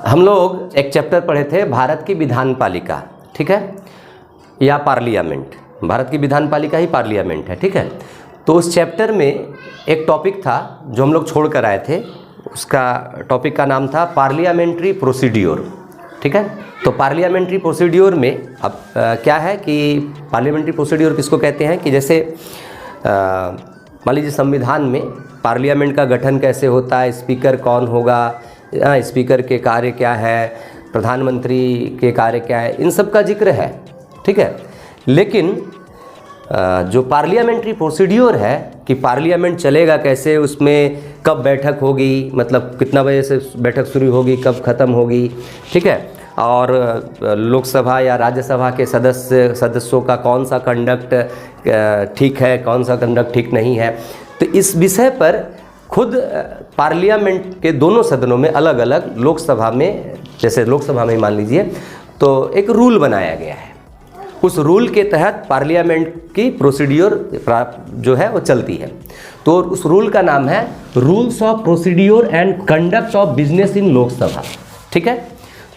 हम लोग एक चैप्टर पढ़े थे भारत की विधान पालिका, ठीक है, या पार्लियामेंट। भारत की विधान पालिका ही पार्लियामेंट है, ठीक है। तो उस चैप्टर में एक टॉपिक था जो हम लोग छोड़ कर आए थे, उसका टॉपिक का नाम था पार्लियामेंट्री प्रोसीड्योर, ठीक है। तो पार्लियामेंट्री प्रोसीड्योर में अब क्या है कि पार्लियामेंट्री प्रोसीड्योर किसको कहते हैं कि जैसे मान लीजिए संविधान में पार्लियामेंट का गठन कैसे होता है, स्पीकर कौन होगा, स्पीकर के कार्य क्या है, प्रधानमंत्री के कार्य क्या है, इन सब का जिक्र है, ठीक है। लेकिन जो पार्लियामेंट्री प्रोसीड्योर है कि पार्लियामेंट चलेगा कैसे, उसमें कब बैठक होगी, मतलब कितना बजे से बैठक शुरू होगी, कब ख़त्म होगी, ठीक है, और लोकसभा या राज्यसभा के सदस्यों का कौन सा कंडक्ट ठीक है, कौन सा कंडक्ट ठीक नहीं है। तो इस विषय पर खुद पार्लियामेंट के दोनों सदनों में अलग अलग, लोकसभा में जैसे लोकसभा में मान लीजिए तो एक रूल बनाया गया है। उस रूल के तहत पार्लियामेंट की प्रोसीड्योर जो है वो चलती है। तो उस रूल का नाम है rules of procedure and conduct of business in Lok Sabha, ठीक है।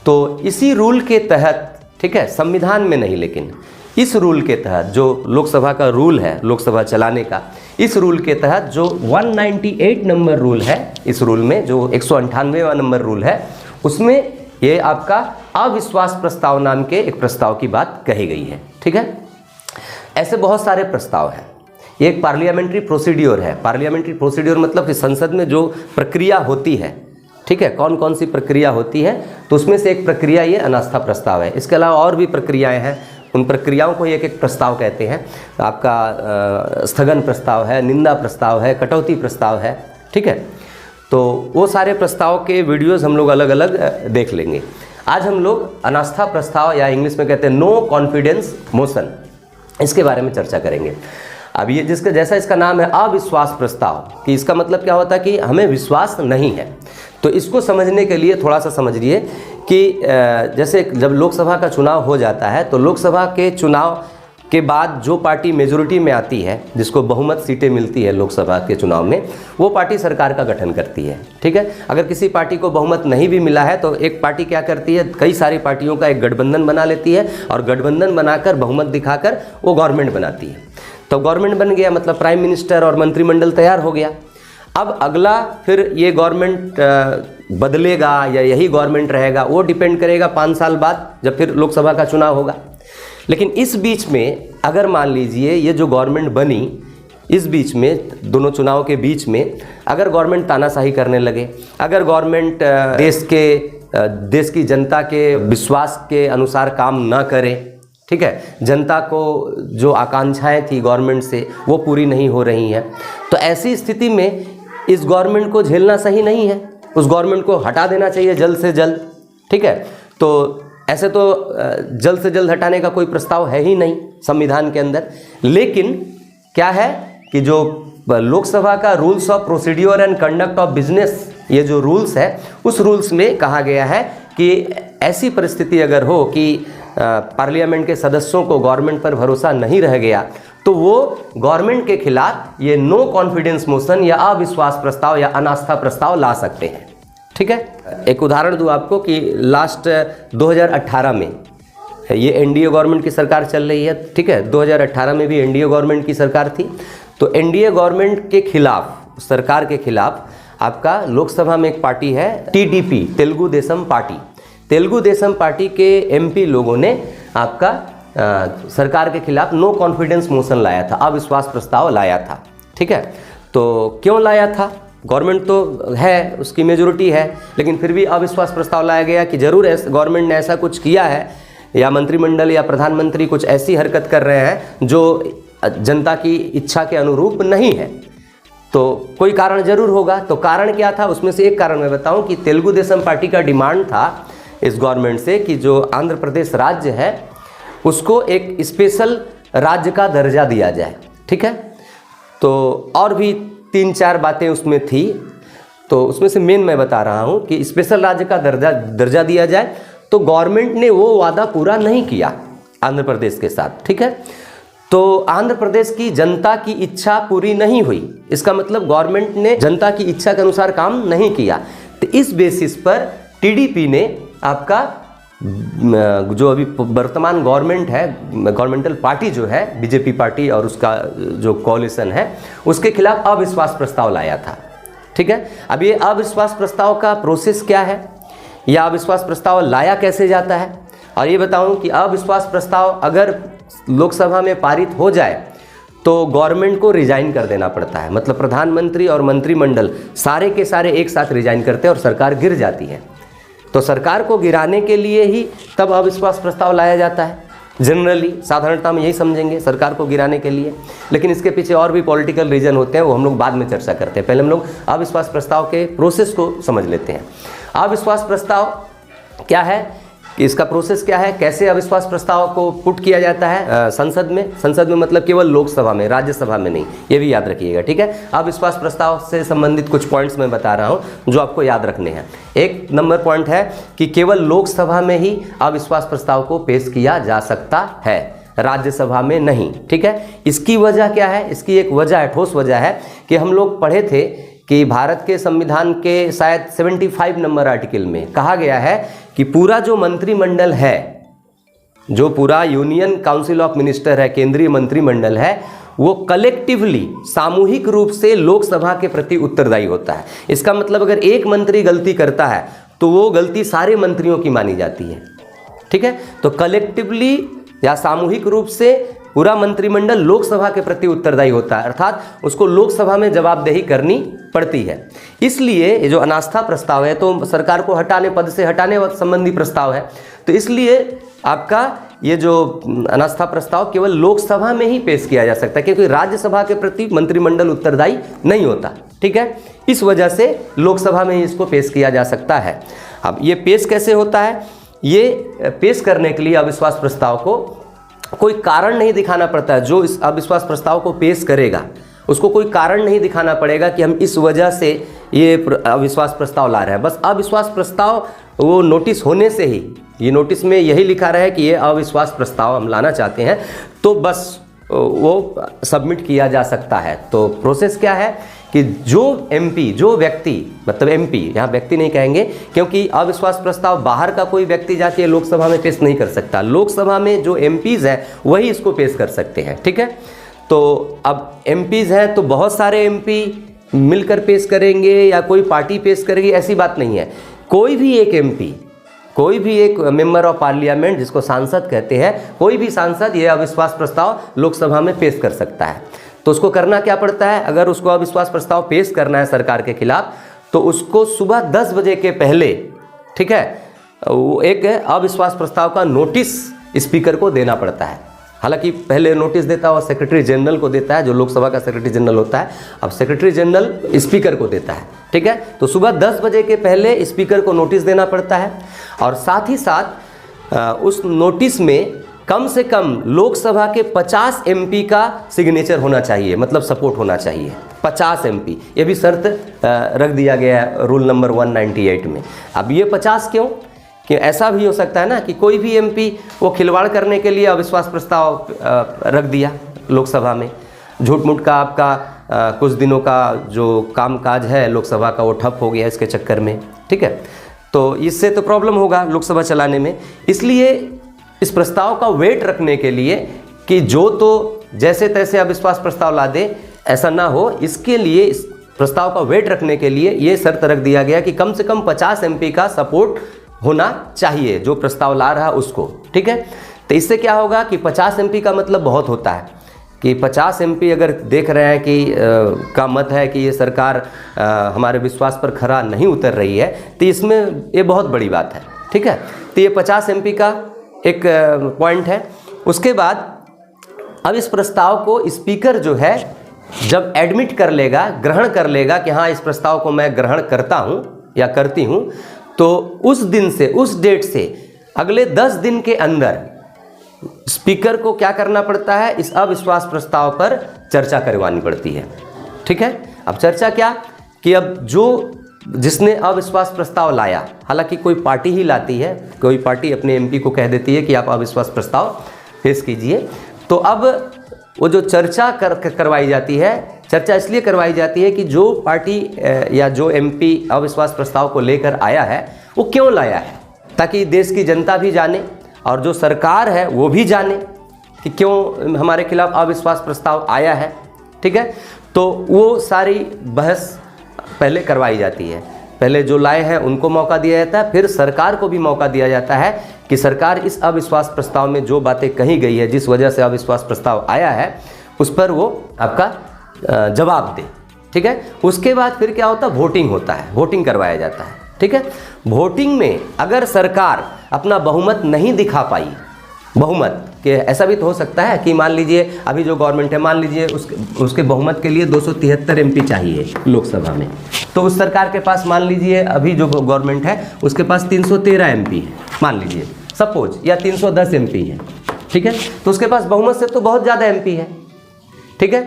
तो इसी रूल के तहत, ठीक है, संविधान में नहीं लेकिन इस रूल के तहत जो लोकसभा का रूल है, लोकसभा चलाने का, इस रूल के तहत जो 198 नंबर रूल है, इस रूल में जो 198वां नंबर रूल है, उसमें ये आपका अविश्वास प्रस्ताव नाम के एक प्रस्ताव की बात कही गई है, ठीक है। ऐसे बहुत सारे प्रस्ताव हैं। ये एक पार्लियामेंट्री प्रोसीड्योर है। पार्लियामेंट्री प्रोसीड्योर मतलब कि संसद में जो प्रक्रिया होती है, ठीक है, कौन कौन सी प्रक्रिया होती है, तो उसमें से एक प्रक्रिया ये अनास्था प्रस्ताव है। इसके अलावा और भी प्रक्रियाएं हैं, उन प्रक्रियाओं को एक एक प्रस्ताव कहते हैं। आपका स्थगन प्रस्ताव है, निंदा प्रस्ताव है, कटौती प्रस्ताव है, ठीक है। तो वो सारे प्रस्ताव के वीडियोस हम लोग अलग अलग देख लेंगे। आज हम लोग अनास्था प्रस्ताव या इंग्लिश में कहते हैं नो कॉन्फिडेंस मोशन, इसके बारे में चर्चा करेंगे। अब ये जिसका जैसा इसका नाम है अविश्वास प्रस्ताव, कि इसका मतलब क्या होता है कि हमें विश्वास नहीं है। तो इसको समझने के लिए थोड़ा सा समझिए कि जैसे जब लोकसभा का चुनाव हो जाता है तो लोकसभा के चुनाव के बाद जो पार्टी मेजोरिटी में आती है, जिसको बहुमत सीटें मिलती है लोकसभा के चुनाव में, वो पार्टी सरकार का गठन करती है, ठीक है। अगर किसी पार्टी को बहुमत नहीं भी मिला है तो एक पार्टी क्या करती है, कई सारी पार्टियों का एक गठबंधन बना लेती है और गठबंधन बनाकर बहुमत दिखाकर वो गवर्नमेंट बनाती है। तो गवर्नमेंट बन गया मतलब प्राइम मिनिस्टर और मंत्रिमंडल तैयार हो गया। अब अगला फिर ये गवर्नमेंट बदलेगा या यही गवर्नमेंट रहेगा, वो डिपेंड करेगा 5 साल बाद जब फिर लोकसभा का चुनाव होगा। लेकिन इस बीच में अगर मान लीजिए ये जो गवर्नमेंट बनी, इस बीच में दोनों चुनाव के बीच में अगर गवर्नमेंट तानाशाही करने लगे, अगर गवर्नमेंट देश की जनता के विश्वास के अनुसार काम ना करे, ठीक है, जनता को जो आकांक्षाएं थी गवर्नमेंट से वो पूरी नहीं हो रही हैं, तो ऐसी स्थिति में इस गवर्नमेंट को झेलना सही नहीं है। उस गवर्नमेंट को हटा देना चाहिए जल्द से जल्द, ठीक है। तो ऐसे तो जल्द से जल्द हटाने का कोई प्रस्ताव है ही नहीं संविधान के अंदर। लेकिन क्या है कि जो लोकसभा का rules of procedure and conduct of business, ये जो रूल्स है, उस रूल्स में कहा गया है कि ऐसी परिस्थिति अगर हो कि पार्लियामेंट के सदस्यों को गवर्नमेंट पर भरोसा नहीं रह गया तो वो गवर्नमेंट के खिलाफ ये नो कॉन्फिडेंस मोशन या अविश्वास प्रस्ताव या अनास्था प्रस्ताव ला सकते हैं, ठीक है। एक उदाहरण दूं आपको कि लास्ट 2018 में ये एनडीए गवर्नमेंट की सरकार चल रही है, ठीक है। 2018 में भी एनडीए गवर्नमेंट की सरकार थी। तो एनडीए गवर्नमेंट के खिलाफ, सरकार के खिलाफ आपका लोकसभा में एक पार्टी है TDP, Telugu Desam party. Telugu Desam party के एमपी लोगों ने आपका सरकार के खिलाफ नो कॉन्फिडेंस मोशन लाया था, अविश्वास प्रस्ताव लाया था, ठीक है। तो क्यों लाया था? गवर्नमेंट तो है, उसकी मेजोरिटी है, लेकिन फिर भी अविश्वास प्रस्ताव लाया गया कि जरूर गवर्नमेंट ने ऐसा कुछ किया है या मंत्रिमंडल या प्रधानमंत्री कुछ ऐसी हरकत कर रहे हैं जो जनता की इच्छा के अनुरूप नहीं है, तो कोई कारण जरूर होगा। तो कारण क्या था? उसमें से एक कारण मैं बताऊं कि तेलुगु देशम पार्टी का डिमांड था इस गवर्नमेंट से कि जो आंध्र प्रदेश राज्य है उसको एक स्पेशल राज्य का दर्जा दिया जाए, ठीक है। तो और भी 3-4 बातें उसमें थी, तो उसमें से मेन मैं बता रहा हूं कि स्पेशल राज्य का दर्जा दिया जाए। तो गवर्नमेंट ने वो वादा पूरा नहीं किया आंध्र प्रदेश के साथ, ठीक है। तो आंध्र प्रदेश की जनता की इच्छा पूरी नहीं हुई, इसका मतलब गवर्नमेंट ने जनता की इच्छा के अनुसार काम नहीं किया। तो इस बेसिस पर टीडीपी ने आपका जो अभी वर्तमान गवर्नमेंट है, गवर्नमेंटल पार्टी जो है बीजेपी पार्टी और उसका जो कॉलिशन है, उसके खिलाफ अविश्वास प्रस्ताव लाया था। ठीक है, अब ये अविश्वास प्रस्ताव का प्रोसेस क्या है, या अविश्वास प्रस्ताव लाया कैसे जाता है, और ये बताऊं कि अविश्वास प्रस्ताव अगर लोकसभा में पारित हो जाए तो गवर्नमेंट को रिजाइन कर देना पड़ता है। मतलब प्रधानमंत्री और मंत्रिमंडल सारे के सारे एक साथ रिजाइन करते हैं और सरकार गिर जाती है। तो सरकार को गिराने के लिए ही तब अविश्वास प्रस्ताव लाया जाता है। जनरली साधारणता में यही समझेंगे, सरकार को गिराने के लिए। लेकिन इसके पीछे और भी पॉलिटिकल रीजन होते हैं, वो हम लोग बाद में चर्चा करते हैं। पहले हम लोग अविश्वास प्रस्ताव के प्रोसेस को समझ लेते हैं। अविश्वास प्रस्ताव क्या है, कि इसका प्रोसेस क्या है, कैसे अविश्वास प्रस्ताव को पुट किया जाता है संसद में मतलब केवल लोकसभा में, राज्यसभा में नहीं, ये भी याद रखिएगा। ठीक है, अविश्वास प्रस्ताव से संबंधित कुछ पॉइंट्स मैं बता रहा हूँ जो आपको याद रखने हैं। एक नंबर पॉइंट है कि केवल लोकसभा में ही अविश्वास प्रस्ताव को पेश किया जा सकता है, राज्यसभा में नहीं। ठीक है, इसकी वजह क्या है, इसकी एक वजह है, ठोस वजह है कि हम लोग पढ़े थे कि भारत के संविधान के शायद 75 नंबर आर्टिकल में कहा गया है कि पूरा जो मंत्रिमंडल है, जो पूरा यूनियन काउंसिल ऑफ मिनिस्टर है, केंद्रीय मंत्रिमंडल है, वो कलेक्टिवली सामूहिक रूप से लोकसभा के प्रति उत्तरदायी होता है। इसका मतलब अगर एक मंत्री गलती करता है तो वो गलती सारे मंत्रियों की मानी जाती है। ठीक है, तो कलेक्टिवली या सामूहिक रूप से पूरा मंत्रिमंडल लोकसभा के प्रति उत्तरदायी होता है, अर्थात उसको लोकसभा में जवाबदेही करनी पड़ती है। इसलिए ये जो अनास्था प्रस्ताव है तो सरकार को हटाने, पद से हटाने संबंधी प्रस्ताव है, तो इसलिए आपका ये जो अनास्था प्रस्ताव केवल लोकसभा में ही पेश किया जा सकता है, क्योंकि राज्यसभा के प्रति मंत्रिमंडल उत्तरदायी नहीं होता। ठीक है, इस वजह से लोकसभा में ही इसको पेश किया जा सकता है। अब ये पेश कैसे होता है, ये पेश करने के लिए अविश्वास प्रस्ताव को कोई कारण नहीं दिखाना पड़ता है। जो इस अविश्वास प्रस्ताव को पेश करेगा उसको कोई कारण नहीं दिखाना पड़ेगा कि हम इस वजह से ये अविश्वास प्रस्ताव ला रहे हैं। बस अविश्वास प्रस्ताव वो नोटिस होने से ही, ये नोटिस में यही लिखा रहा है कि ये अविश्वास प्रस्ताव हम लाना चाहते हैं, तो बस वो सबमिट किया जा सकता है। तो प्रोसेस क्या है कि जो एमपी, जो व्यक्ति, मतलब एमपी, यहाँ व्यक्ति नहीं कहेंगे क्योंकि अविश्वास प्रस्ताव बाहर का कोई व्यक्ति जाके लोकसभा में पेश नहीं कर सकता। लोकसभा में जो एमपीज हैं वही इसको पेश कर सकते हैं। ठीक है, तो अब एमपीज हैं तो बहुत सारे एमपी मिलकर पेश करेंगे या कोई पार्टी पेश करेगी, ऐसी बात नहीं है। कोई भी एक एमपी, कोई भी एक मेंबर ऑफ पार्लियामेंट, जिसको सांसद कहते हैं, कोई भी सांसद ये अविश्वास प्रस्ताव लोकसभा में पेश कर सकता है। तो उसको करना क्या पड़ता है, अगर उसको अविश्वास प्रस्ताव पेश करना है सरकार के खिलाफ, तो उसको सुबह 10 बजे के पहले, ठीक है, वो एक अविश्वास प्रस्ताव का नोटिस स्पीकर को देना पड़ता है। हालांकि पहले नोटिस देता है और सेक्रेटरी जनरल को देता है, जो लोकसभा का सेक्रेटरी जनरल होता है। अब सेक्रेटरी जनरल स्पीकर को देता है। ठीक है, तो सुबह 10 बजे के पहले स्पीकर को नोटिस देना पड़ता है, और साथ ही साथ उस नोटिस में कम से कम लोकसभा के 50 एमपी का सिग्नेचर होना चाहिए, मतलब सपोर्ट होना चाहिए 50 एमपी। ये भी शर्त रख दिया गया है रूल नंबर 198 में। अब ये 50 क्यों, कि ऐसा भी हो सकता है ना कि कोई भी एमपी वो खिलवाड़ करने के लिए अविश्वास प्रस्ताव रख दिया लोकसभा में, झूठ मूठ का आपका कुछ दिनों का जो कामकाज है लोकसभा का वो ठप हो गया इसके चक्कर में। ठीक है, तो इससे तो प्रॉब्लम होगा लोकसभा चलाने में। इसलिए इस प्रस्ताव का वेट रखने के लिए कि जो तो जैसे तैसे अविश्वास प्रस्ताव ला दे, ऐसा ना हो, इसके लिए इस प्रस्ताव का वेट रखने के लिए ये शर्त रख दिया गया कि कम से कम 50 एमपी का सपोर्ट होना चाहिए जो प्रस्ताव ला रहा उसको। ठीक है, तो इससे क्या होगा कि 50 एमपी का मतलब बहुत होता है कि 50 एमपी अगर देख रहे हैं कि का मत है कि ये सरकार हमारे विश्वास पर खरा नहीं उतर रही है, तो इसमें ये बहुत बड़ी बात है। ठीक है, तो ये 50 एमपी का एक पॉइंट है। उसके बाद अब इस प्रस्ताव को स्पीकर जो है जब एडमिट कर लेगा, ग्रहण कर लेगा कि हाँ इस प्रस्ताव को मैं ग्रहण करता हूँ या करती हूँ, तो उस दिन से, उस डेट से अगले 10 दिन के अंदर स्पीकर को क्या करना पड़ता है, इस अविश्वास प्रस्ताव पर चर्चा करवानी पड़ती है। ठीक है, अब चर्चा क्या कि अब जो जिसने अविश्वास प्रस्ताव लाया, हालांकि कोई पार्टी ही लाती है, कोई पार्टी अपने एमपी को कह देती है कि आप अविश्वास प्रस्ताव पेश कीजिए, तो अब वो जो चर्चा करवाई जाती है, चर्चा इसलिए करवाई जाती है कि जो पार्टी या जो एमपी अविश्वास प्रस्ताव को लेकर आया है वो क्यों लाया है, ताकि देश की जनता भी जाने और जो सरकार है वो भी जाने कि क्यों हमारे खिलाफ अविश्वास प्रस्ताव आया है। ठीक है, तो वो सारी बहस पहले करवाई जाती है। पहले जो लाए हैं उनको मौका दिया जाता है, फिर सरकार को भी मौका दिया जाता है कि सरकार इस अविश्वास प्रस्ताव में जो बातें कही गई है, जिस वजह से अविश्वास प्रस्ताव आया है, उस पर वो आपका जवाब दे। ठीक है, उसके बाद फिर क्या होता है, वोटिंग होता है, वोटिंग करवाया जाता है। ठीक है, वोटिंग में अगर सरकार अपना बहुमत नहीं दिखा पाई, बहुमत के ऐसा भी तो हो सकता है कि मान लीजिए अभी जो गवर्नमेंट है, मान लीजिए उसके बहुमत के लिए 273 एमपी चाहिए लोकसभा में, तो उस सरकार के पास मान लीजिए अभी जो गवर्नमेंट है उसके पास 313 एमपी है, मान लीजिए सपोज, या 310 एमपी है। ठीक है, तो उसके पास बहुमत से तो बहुत ज़्यादा एमपी है। ठीक है,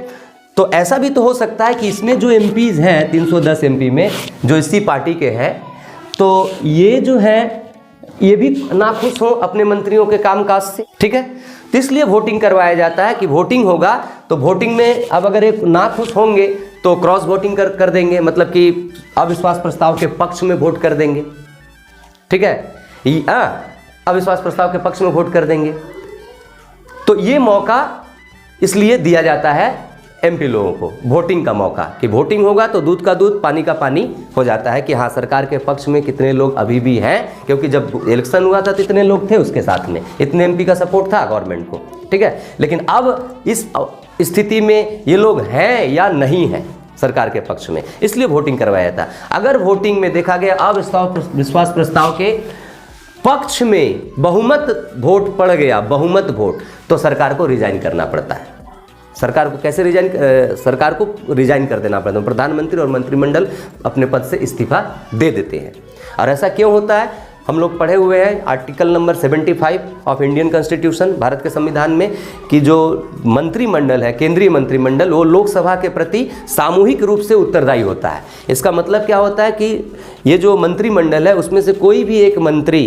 तो ऐसा भी तो हो सकता है कि इसमें जो एमपीज़ हैं 310 एमपी में जो इसी पार्टी के हैं, तो ये जो है ये भी नाखुश हो अपने मंत्रियों के कामकाज से। ठीक है, तो इसलिए वोटिंग करवाया जाता है कि वोटिंग होगा तो वोटिंग में अब अगर एक नाखुश होंगे तो क्रॉस वोटिंग कर देंगे, मतलब कि अविश्वास प्रस्ताव के पक्ष में वोट कर देंगे। ठीक है, अविश्वास प्रस्ताव के पक्ष में वोट कर देंगे। तो ये मौका इसलिए दिया जाता है एमपी लोगों को, वोटिंग का मौका, कि वोटिंग होगा तो दूध का दूध पानी का पानी हो जाता है कि हाँ सरकार के पक्ष में कितने लोग अभी भी हैं, क्योंकि जब इलेक्शन हुआ था तो इतने लोग थे उसके साथ में, इतने एमपी का सपोर्ट था गवर्नमेंट को। ठीक है, लेकिन अब इस स्थिति में ये लोग हैं या नहीं हैं सरकार के पक्ष में, इसलिए वोटिंग करवाया जाता है। अगर वोटिंग में देखा गया अविश्वास प्रस्ताव के पक्ष में बहुमत वोट पड़ गया, बहुमत वोट, तो सरकार को रिजाइन करना पड़ता है। सरकार को कैसे सरकार को रिजाइन कर देना पड़ता है, प्रधानमंत्री और मंत्रिमंडल अपने पद से इस्तीफा दे देते हैं। और ऐसा क्यों होता है, हम लोग पढ़े हुए हैं article number 75 of Indian constitution, Bharat के संविधान में, कि जो मंत्रिमंडल है, केंद्रीय मंत्रिमंडल, वो लोकसभा के प्रति सामूहिक रूप से उत्तरदायी होता है। इसका मतलब क्या होता है कि ये जो मंत्रिमंडल है उसमें से कोई भी एक मंत्री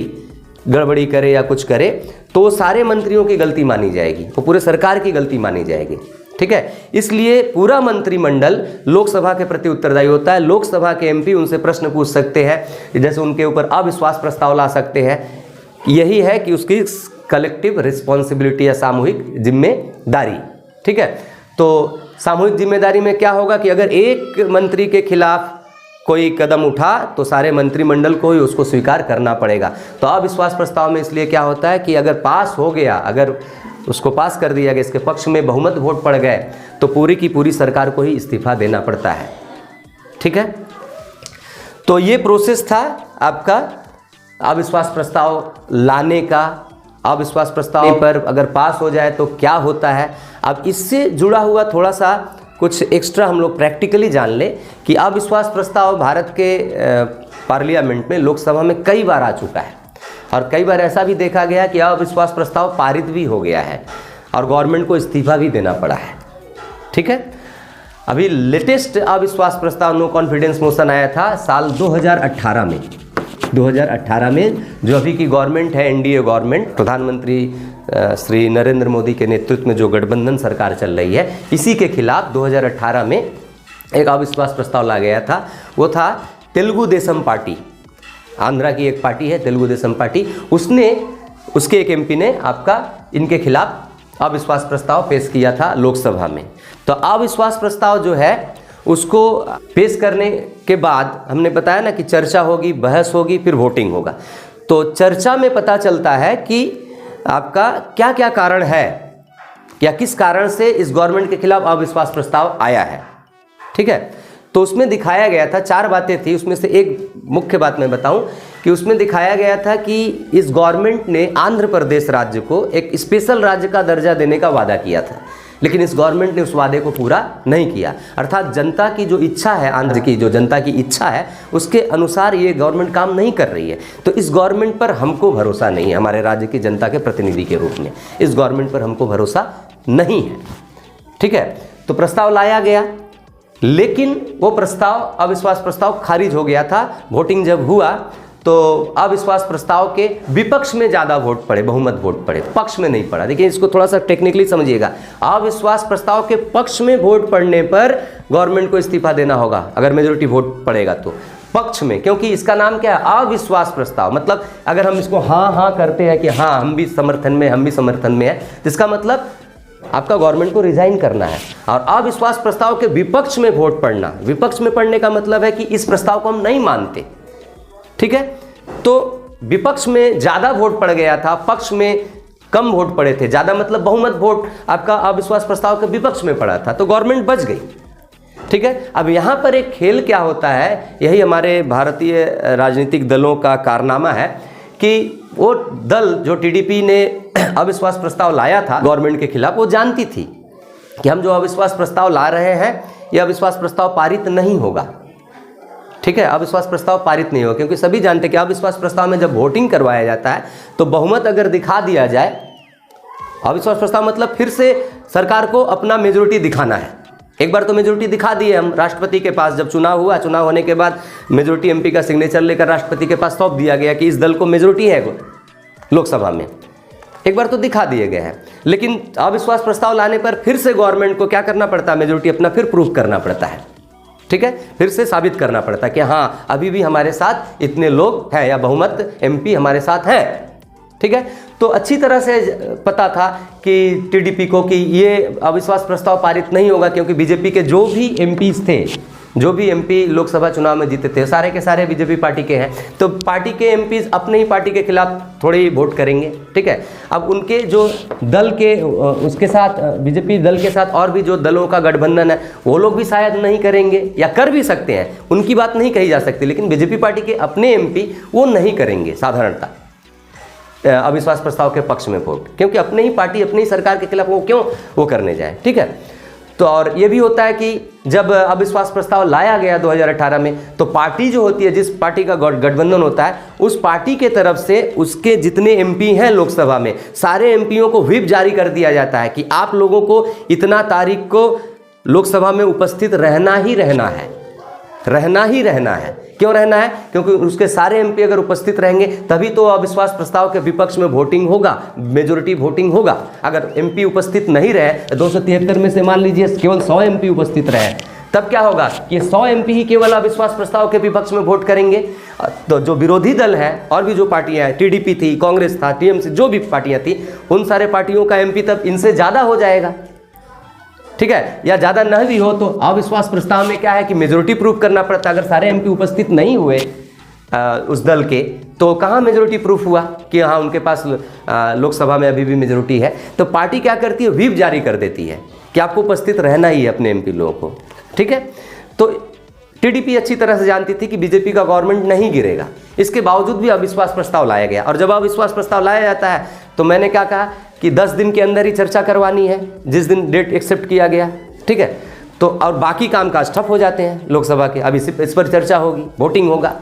गड़बड़ी करे या कुछ करे तो सारे मंत्रियों की गलती मानी जाएगी, वो पूरे सरकार की गलती मानी जाएगी। ठीक है, इसलिए पूरा मंत्रिमंडल लोकसभा के प्रति उत्तरदायी होता है। लोकसभा के एमपी उनसे प्रश्न पूछ सकते हैं, जैसे उनके ऊपर अविश्वास प्रस्ताव ला सकते हैं। यही है कि उसकी कलेक्टिव रिस्पॉन्सिबिलिटी या सामूहिक जिम्मेदारी। ठीक है, तो सामूहिक जिम्मेदारी में क्या होगा कि अगर एक मंत्री के खिलाफ कोई कदम उठा तो सारे मंत्रिमंडल को ही उसको स्वीकार करना पड़ेगा। तो अविश्वास प्रस्ताव में इसलिए क्या होता है कि अगर पास हो गया, अगर उसको पास कर दिया गया, इसके पक्ष में बहुमत वोट पड़ गए, तो पूरी की पूरी सरकार को ही इस्तीफा देना पड़ता है। ठीक है, तो ये प्रोसेस था आपका अविश्वास प्रस्ताव लाने का। अविश्वास प्रस्ताव पर अगर पास हो जाए तो क्या होता है। अब इससे जुड़ा हुआ थोड़ा सा कुछ एक्स्ट्रा हम लोग प्रैक्टिकली जान ले कि अविश्वास प्रस्ताव भारत के पार्लियामेंट में, लोकसभा में कई बार आ चुका है, और कई बार ऐसा भी देखा गया कि अविश्वास प्रस्ताव पारित भी हो गया है और गवर्नमेंट को इस्तीफा भी देना पड़ा है। ठीक है, अभी लेटेस्ट अविश्वास प्रस्ताव नो कॉन्फिडेंस मोशन आया था साल 2018 में। 2018 में जो अभी की गवर्नमेंट है, एनडीए गवर्नमेंट, प्रधानमंत्री श्री नरेंद्र मोदी के नेतृत्व में जो गठबंधन सरकार चल रही है, इसी के खिलाफ 2018 में एक अविश्वास प्रस्ताव ला गया था। वो था तेलुगु देशम पार्टी, आंध्रा की एक पार्टी है तेलुगु देशम पार्टी, उसके एक एमपी ने आपका इनके खिलाफ अविश्वास प्रस्ताव पेश किया था लोकसभा में। तो अविश्वास प्रस्ताव जो है उसको पेश करने के बाद हमने बताया ना कि चर्चा होगी, बहस होगी, फिर वोटिंग होगा। तो चर्चा में पता चलता है कि आपका क्या क्या कारण है या किस कारण से इस गवर्नमेंट के खिलाफ अविश्वास प्रस्ताव आया है। ठीक है, तो उसमें दिखाया गया था, 4 बातें थी, उसमें से एक मुख्य बात मैं बताऊं कि उसमें दिखाया गया था कि इस गवर्नमेंट ने आंध्र प्रदेश राज्य को एक स्पेशल राज्य का दर्जा देने का वादा किया था, लेकिन इस गवर्नमेंट ने उस वादे को पूरा नहीं किया। अर्थात जनता की जो इच्छा है, आंध्र की जो जनता की इच्छा है, उसके अनुसार ये गवर्नमेंट काम नहीं कर रही है। तो इस गवर्नमेंट पर हमको भरोसा नहीं है, हमारे राज्य की जनता के प्रतिनिधि के रूप में इस गवर्नमेंट पर हमको भरोसा नहीं है। ठीक है, तो प्रस्ताव लाया गया, लेकिन वो प्रस्ताव, अविश्वास प्रस्ताव खारिज हो गया था। वोटिंग जब हुआ तो अविश्वास प्रस्ताव के विपक्ष में ज़्यादा वोट पड़े, बहुमत वोट पड़े, पक्ष में नहीं पड़ा। देखिए इसको थोड़ा सा टेक्निकली समझिएगा। अविश्वास प्रस्ताव के पक्ष में वोट पड़ने पर गवर्नमेंट को इस्तीफा देना होगा अगर मेजोरिटी वोट पड़ेगा तो। पक्ष में, क्योंकि इसका नाम क्या है, अविश्वास प्रस्ताव। मतलब अगर हम इसको हाँ हाँ करते हैं कि हाँ हम भी समर्थन में है, तो इसका मतलब आपका गवर्नमेंट को रिजाइन करना है। और अविश्वास प्रस्ताव के विपक्ष में वोट पड़ना, विपक्ष में पड़ने का मतलब है कि इस प्रस्ताव को हम नहीं मानते, ठीक है। तो विपक्ष में ज्यादा वोट पड़ गया था, पक्ष में कम वोट पड़े थे, ज्यादा मतलब बहुमत वोट आपका अविश्वास प्रस्ताव के विपक्ष में पड़ा था, तो गवर्नमेंट बच गई, ठीक है। अब यहां पर एक खेल क्या होता है, यही हमारे भारतीय राजनीतिक दलों का कारनामा है कि वो दल जो टीडीपी ने अविश्वास प्रस्ताव लाया था गवर्नमेंट के खिलाफ, वो जानती थी कि हम जो अविश्वास प्रस्ताव ला रहे हैं यह अविश्वास प्रस्ताव पारित नहीं होगा, ठीक है। अविश्वास प्रस्ताव पारित नहीं होगा, क्योंकि सभी जानते हैं कि अविश्वास प्रस्ताव में जब वोटिंग करवाया जाता है तो बहुमत अगर दिखा दिया जाए, अविश्वास प्रस्ताव मतलब फिर से सरकार को अपना मेजोरिटी दिखाना है। एक बार तो मेजोरिटी दिखा दी है हम राष्ट्रपति के पास, जब चुनाव हुआ, चुनाव होने के बाद मेजोरिटी एमपी का सिग्नेचर लेकर राष्ट्रपति के पास सौंप दिया गया कि इस दल को मेजोरिटी है लोकसभा में, एक बार तो दिखा दिए गए हैं। लेकिन अविश्वास प्रस्ताव लाने पर फिर से गवर्नमेंट को क्या करना पड़ता है, मेजोरिटी अपना फिर प्रूफ करना पड़ता है, ठीक है, फिर से साबित करना पड़ता है कि हाँ अभी भी हमारे साथ इतने लोग हैं या बहुमत एमपी हमारे साथ हैं, ठीक है। तो अच्छी तरह से पता था कि टीडीपी को कि ये अविश्वास प्रस्ताव पारित नहीं होगा, क्योंकि बीजेपी के जो भी एमपीज थे, जो भी एमपी लोकसभा चुनाव में जीते थे, सारे के सारे बीजेपी पार्टी के हैं। तो पार्टी के एमपीज अपने ही पार्टी के खिलाफ थोड़े ही वोट करेंगे, ठीक है। अब उनके जो दल के उसके साथ बीजेपी दल के साथ और भी जो दलों का गठबंधन है, वो लोग भी शायद नहीं करेंगे या कर भी सकते हैं, उनकी बात नहीं कही जा सकती। लेकिन बीजेपी पार्टी के अपने एमपी वो नहीं करेंगे साधारणतः अविश्वास प्रस्ताव के पक्ष में वोट, क्योंकि अपने ही पार्टी अपनी ही सरकार के खिलाफ वो क्यों वो करने जाए, ठीक है। तो और ये भी होता है कि जब अविश्वास प्रस्ताव लाया गया 2018 में, तो पार्टी जो होती है, जिस पार्टी का गठबंधन होता है, उस पार्टी के तरफ से उसके जितने एमपी हैं लोकसभा में, सारे एमपीओं को व्हिप जारी कर दिया जाता है कि आप लोगों को इतना तारीख को लोकसभा में उपस्थित रहना ही रहना है, रहना ही रहना है। क्यों रहना है? क्योंकि उसके सारे एमपी अगर उपस्थित रहेंगे तभी तो अविश्वास प्रस्ताव के विपक्ष में वोटिंग होगा, मेजोरिटी वोटिंग होगा। अगर एमपी उपस्थित नहीं रहे, 273 में से मान लीजिए केवल 100 एमपी उपस्थित रहे, तब क्या होगा कि 100 एमपी ही केवल अविश्वास प्रस्ताव के विपक्ष में वोट करेंगे। तो जो विरोधी दल हैं और भी जो पार्टियां हैं, टीडीपी थी, कांग्रेस था, टीएमसी, जो भी पार्टियां थी, उन सारे पार्टियों का एमपी तब इनसे ज़्यादा हो जाएगा, ठीक है। या ज़्यादा न भी हो तो अविश्वास प्रस्ताव में क्या है कि मेजोरिटी प्रूफ करना पड़ता है। अगर सारे एमपी उपस्थित नहीं हुए उस दल के, तो कहाँ मेजोरिटी प्रूफ हुआ कि हाँ उनके पास लोकसभा में अभी भी मेजोरिटी है। तो पार्टी क्या करती है, व्हिप जारी कर देती है कि आपको उपस्थित रहना ही है अपने एमपी लोगों को, ठीक है। तो टीडीपी अच्छी तरह से जानती थी कि बीजेपी का गवर्नमेंट नहीं गिरेगा, इसके बावजूद भी अविश्वास प्रस्ताव लाया गया। और जब अविश्वास प्रस्ताव लाया जाता है तो मैंने क्या कहा कि 10 दिन के अंदर ही चर्चा करवानी है, जिस दिन डेट एक्सेप्ट किया गया, ठीक है। तो और बाकी कामकाज ठप हो जाते हैं लोकसभा के, अब इस पर चर्चा होगी, वोटिंग होगा।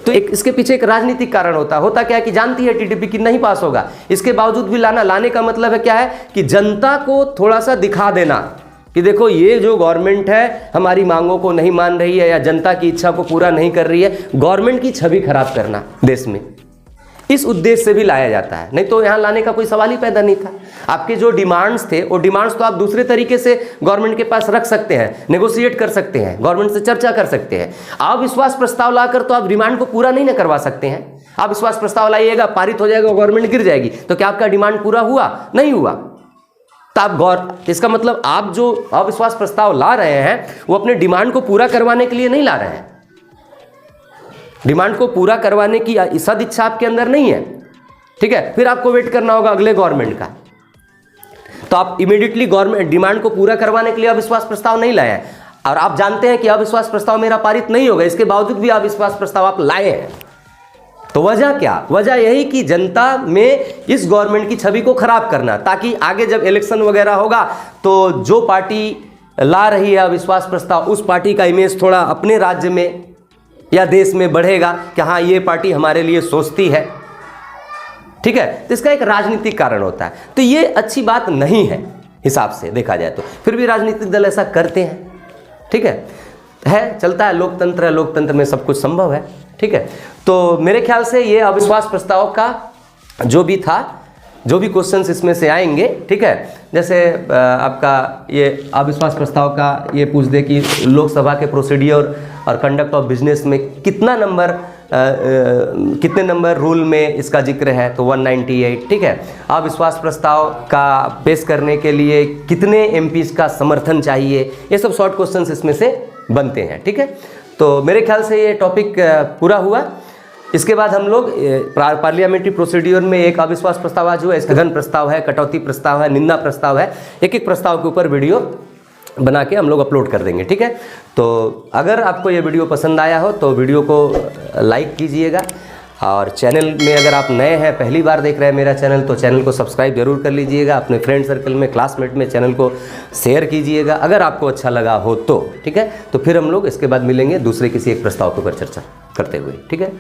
तो एक इसके पीछे एक राजनीतिक कारण होता क्या है कि जानती है टीडीपी कि नहीं पास होगा, इसके बावजूद भी लाने का मतलब है क्या है कि जनता को थोड़ा सा दिखा देना कि देखो ये जो गवर्नमेंट है हमारी मांगों को नहीं मान रही है या जनता की इच्छा को पूरा नहीं कर रही है, गवर्नमेंट की छवि खराब करना देश में, इस उद्देश्य से भी लाया जाता है। नहीं तो यहाँ लाने का कोई सवाल ही पैदा नहीं था। आपके जो डिमांड्स थे वो डिमांड्स तो आप दूसरे तरीके से गवर्नमेंट के पास रख सकते हैं, नेगोशिएट कर सकते हैं, गवर्नमेंट से चर्चा कर सकते हैं। अविश्वास प्रस्ताव लाकर तो आप डिमांड को पूरा नहीं ना करवा सकते हैं। अविश्वास प्रस्ताव लाइएगा, पारित हो जाएगा, गवर्नमेंट गिर जाएगी, तो क्या आपका डिमांड पूरा हुआ? नहीं हुआ। तो आप इसका मतलब आप जो अविश्वास प्रस्ताव ला रहे हैं वो अपने डिमांड को पूरा करवाने के लिए नहीं ला रहे हैं, डिमांड को पूरा करवाने की सद इच्छा आपके अंदर नहीं है, ठीक है। फिर आपको वेट करना होगा अगले गवर्नमेंट का। तो आप इमीडिएटली गवर्नमेंट डिमांड को पूरा करवाने के लिए अविश्वास प्रस्ताव नहीं लाए हैं, और आप जानते हैं कि अविश्वास प्रस्ताव मेरा पारित नहीं होगा, इसके बावजूद भी अविश्वास प्रस्ताव आप लाए हैं। तो वजह क्या? वजह यही कि जनता में इस गवर्नमेंट की छवि को खराब करना, ताकि आगे जब इलेक्शन वगैरह होगा तो जो पार्टी ला रही है अविश्वास प्रस्ताव, उस पार्टी का इमेज थोड़ा अपने राज्य में या देश में बढ़ेगा कि हाँ ये पार्टी हमारे लिए सोचती है, ठीक है। तो इसका एक राजनीतिक कारण होता है। तो ये अच्छी बात नहीं है हिसाब से देखा जाए तो, फिर भी राजनीतिक दल ऐसा करते हैं, ठीक है चलता है, लोकतंत्र है, लोकतंत्र में सब कुछ संभव है, ठीक है। तो मेरे ख्याल से ये अविश्वास प्रस्ताव का जो भी था जो भी क्वेश्चंस इसमें से आएंगे, ठीक है, जैसे आपका ये अविश्वास प्रस्ताव का ये पूछ दे कि लोकसभा के प्रोसीडियर और कंडक्ट ऑफ बिजनेस में कितना नंबर कितने नंबर रूल में इसका जिक्र है, तो 198, ठीक है। अविश्वास प्रस्ताव का पेश करने के लिए कितने एमपीज का समर्थन चाहिए, ये सब शॉर्ट क्वेश्चंस इसमें से बनते हैं, ठीक है। तो मेरे ख्याल से ये टॉपिक पूरा हुआ। इसके बाद हम लोग पार्लियामेंट्री प्रोसीड्यूर में एक अविश्वास प्रस्ताव आज हुआ, स्थगन प्रस्ताव है, कटौती प्रस्ताव है, निंदा प्रस्ताव है, एक एक प्रस्ताव के ऊपर वीडियो बना के हम लोग अपलोड कर देंगे, ठीक है। तो अगर आपको ये वीडियो पसंद आया हो तो वीडियो को लाइक कीजिएगा, और चैनल में अगर आप नए हैं, पहली बार देख रहे हैं मेरा चैनल, तो चैनल को सब्सक्राइब जरूर कर लीजिएगा। अपने फ्रेंड सर्कल में, क्लासमेट में चैनल को शेयर कीजिएगा अगर आपको अच्छा लगा हो तो, ठीक है। तो फिर हम लोग इसके बाद मिलेंगे दूसरे किसी एक प्रस्ताव के ऊपर चर्चा करते हुए, ठीक है।